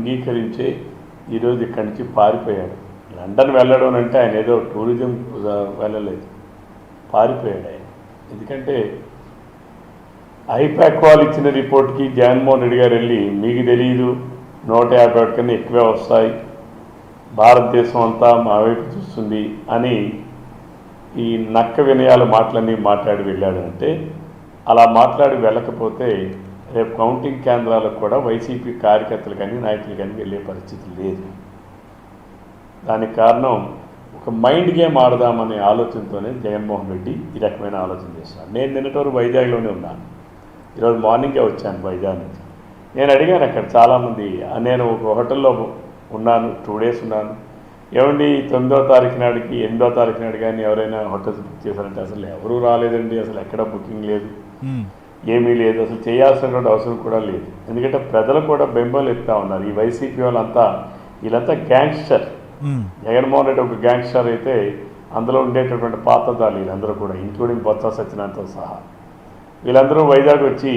అంగీకరించే ఈరోజు ఇక్కడి నుంచి పారిపోయాడు. లండన్ వెళ్ళడం అంటే ఆయన ఏదో టూరిజం వెళ్ళలేదు, పారిపోయాడు ఆయన. ఎందుకంటే ఐపాక్ వాళ్ళు ఇచ్చిన రిపోర్ట్కి జగన్మోహన్ రెడ్డి గారు వెళ్ళి మీకు తెలియదు 150 కన్నా ఎక్కువే వస్తాయి, భారతదేశం అంతా మా వైపు చూస్తుంది అని ఈ నక్క వినయాల మాటలన్నీ మాట్లాడి వెళ్ళాడు. అంటే అలా మాట్లాడి వెళ్ళకపోతే రేపు కౌంటింగ్ కేంద్రాలకు కూడా వైసీపీ కార్యకర్తలు కానీ నాయకులు కానీ వెళ్ళే పరిస్థితి లేదు. దానికి కారణం ఒక మైండ్ గేమ్ ఆడదామనే ఆలోచనతోనే జగన్మోహన్ రెడ్డి ఈ రకమైన ఆలోచన చేశాను. నేను నిన్నటి వరకు వైజాగ్లోనే ఉన్నాను, ఈరోజు మార్నింగే వచ్చాను వైజాగ్ నుంచి. నేను అడిగాను అక్కడ చాలామంది, నేను ఒక హోటల్లో ఉన్నాను, 2 days ఉన్నాను. ఏమండి 9వ తారీఖు నాడికి 8వ తారీఖు నాడు కానీ ఎవరైనా హోటల్స్ బుక్ చేశారంటే అసలు ఎవరూ రాలేదండి, అసలు ఎక్కడ బుకింగ్ లేదు, ఏమీ లేదు, అసలు చేయాల్సినటువంటి అవసరం కూడా లేదు. ఎందుకంటే ప్రజలు కూడా బెంబలు ఎత్తుతా ఉన్నారు. ఈ వైసీపీ వాళ్ళంతా వీళ్ళంతా గ్యాంగ్స్టర్. జగన్మోహన్ రెడ్డి ఒక గ్యాంగ్స్టర్ అయితే అందులో ఉండేటటువంటి పాత్రదారులు వీళ్ళందరూ కూడా, ఇంక్లూడింగ్ బొత్స సత్యనారాయణతో సహా వీళ్ళందరూ వైజాగ్ వచ్చి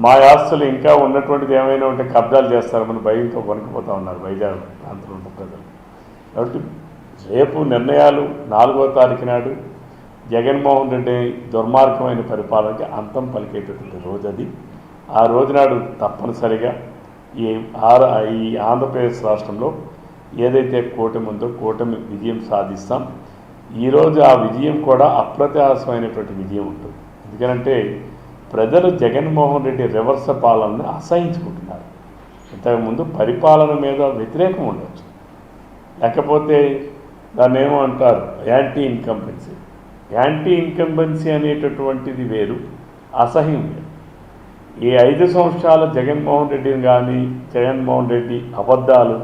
మా ఆస్తులు ఇంకా ఉన్నటువంటిది ఏమైనా ఉంటే కబ్జాలు చేస్తారని భయంతో వణికిపోతూ ఉన్నారు వైజాగ్ ప్రాంతంలో ఉన్న ప్రజలు. కాబట్టి రేపు నిర్ణయాలు 4వ తారీఖు నాడు జగన్మోహన్ రెడ్డి దుర్మార్గమైన పరిపాలనకి అంతం పలికేటటువంటి రోజు అది. ఆ రోజునాడు తప్పనిసరిగా ఈ ఆంధ్రప్రదేశ్ రాష్ట్రంలో ఏదైతే కూటమి ఉందో కూటమి విజయం సాధిస్తాం. ఈరోజు ఆ విజయం కూడా అప్రత్యాశమైనటువంటి విజయం ఉంటుంది. ఎందుకంటే ప్రజలు జగన్మోహన్ రెడ్డి రివర్స్ పాలనను అసహించుకుంటున్నారు. ఇంతకుముందు పరిపాలన మీద వ్యతిరేకం ఉండొచ్చు, లేకపోతే దాన్ని ఏమో అంటారు యాంటీ ఇన్కంబెన్సీ. యాంటీ ఇన్కంబెన్సీ అనేటటువంటిది వేరు, అసహ్యం వేరు. ఈ 5 సంవత్సరాల జగన్మోహన్ రెడ్డిని కానీ, జగన్మోహన్ రెడ్డి అబద్ధాలు,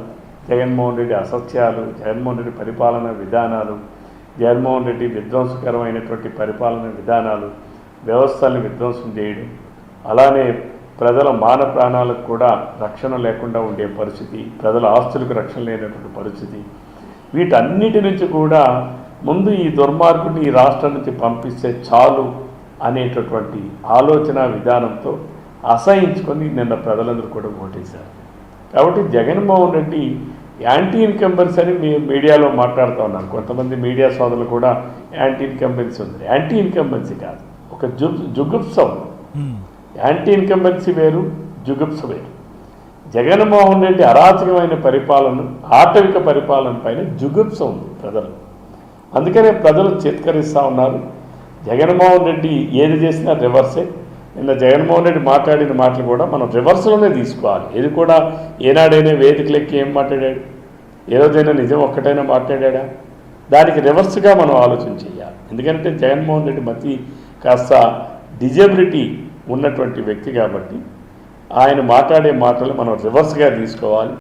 జగన్మోహన్ రెడ్డి అసత్యాలు, జగన్మోహన్ రెడ్డి పరిపాలన విధానాలు, జగన్మోహన్ రెడ్డి విధ్వంసకరమైనటువంటి పరిపాలన విధానాలు, వ్యవస్థల్ని విధ్వంసం చేయడం, అలానే ప్రజల మాన ప్రాణాలకు కూడా రక్షణ లేకుండా ఉండే పరిస్థితి, ప్రజల ఆస్తులకు రక్షణ లేనటువంటి పరిస్థితి, వీటన్నిటి నుంచి కూడా ముందు ఈ దుర్మార్గుడిని ఈ రాష్ట్రం నుంచి పంపిస్తే చాలు అనేటటువంటి ఆలోచన విధానంతో అసహించుకొని నిన్న ప్రజలందరూ కూడా ఓటేశారు. కాబట్టి జగన్మోహన్ రెడ్డి యాంటీ ఇన్కంబెన్సీ అని మీడియాలో మాట్లాడుతూ ఉన్నారు. కొంతమంది మీడియా సోదరులు కూడా యాంటీ ఇన్కంబెన్సీ ఉంది. యాంటీ ఇన్కంబెన్సీ కాదు, ఒక జుగుప్సం. యాంటీ ఇన్కంబెన్సీ వేరు, జుగుప్స వేరు. జగన్మోహన్ రెడ్డి అరాచకమైన పరిపాలన, ఆటవిక పరిపాలన పైన జుగుప్స ఉంది ప్రజలు. అందుకనే ప్రజలు చేత్కరిస్తూ ఉన్నారు. జగన్మోహన్ రెడ్డి ఏది చేసినా రివర్సే. నిన్న జగన్మోహన్ రెడ్డి మాట్లాడిన మాటలు కూడా మనం రివర్స్లోనే తీసుకోవాలి. ఇది కూడా ఏనాడైనా వేదికలెక్కి ఏం మాట్లాడాడు, ఏ రోజైనా నిజం ఒక్కటైనా మాట్లాడా? దానికి రివర్స్గా మనం ఆలోచన చేయాలి. ఎందుకంటే జగన్మోహన్ రెడ్డి మతి కాస్త డిజబిలిటీ ఉన్నటువంటి వ్యక్తి కాబట్టి ఆయన మాట్లాడే మాటలు మనం రివర్స్గా తీసుకోవాలి.